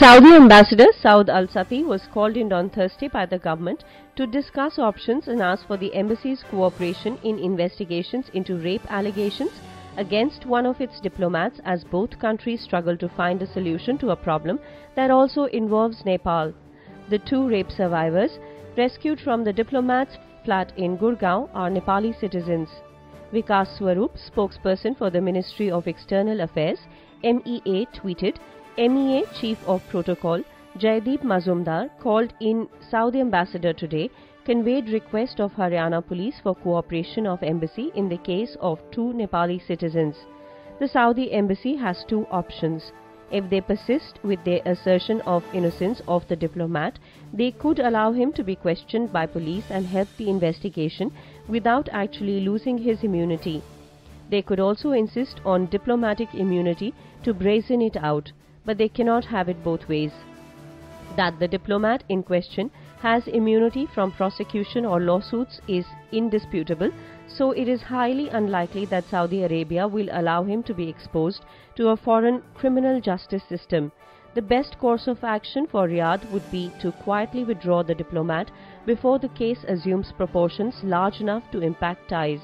Saudi ambassador Saud Al Sati was called in on Thursday by the government to discuss options and ask for the embassy's cooperation in investigations into rape allegations against one of its diplomats, as both countries struggle to find a solution to a problem that also involves Nepal. The two rape survivors, rescued from the diplomat's flat in Gurgaon, are Nepali citizens. Vikas Swarup, spokesperson for the Ministry of External Affairs, MEA, tweeted, MEA Chief of Protocol Jaideep Mazumdar called in Saudi ambassador today, conveyed request of Haryana police for cooperation of embassy in the case of two Nepali citizens. The Saudi embassy has two options. If they persist with their assertion of innocence of the diplomat, they could allow him to be questioned by police and help the investigation without actually losing his immunity. They could also insist on diplomatic immunity to brazen it out, but they cannot have it both ways. That the diplomat in question has immunity from prosecution or lawsuits is indisputable, so it is highly unlikely that Saudi Arabia will allow him to be exposed to a foreign criminal justice system. The best course of action for Riyadh would be to quietly withdraw the diplomat before the case assumes proportions large enough to impact ties.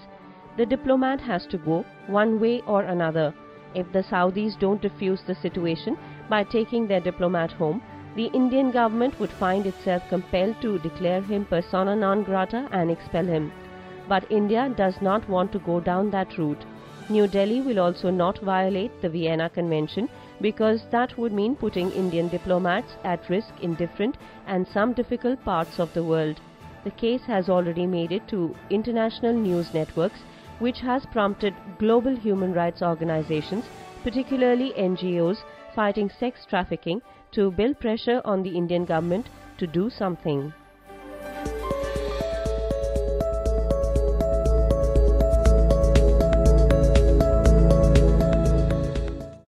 The diplomat has to go one way or another. If the Saudis don't defuse the situation by taking their diplomat home, the Indian government would find itself compelled to declare him persona non grata and expel him. But India does not want to go down that route. New Delhi will also not violate the Vienna Convention, because that would mean putting Indian diplomats at risk in different and some difficult parts of the world. The case has already made it to international news networks, which has prompted global human rights organizations, particularly NGOs fighting sex trafficking, to build pressure on the Indian government to do something.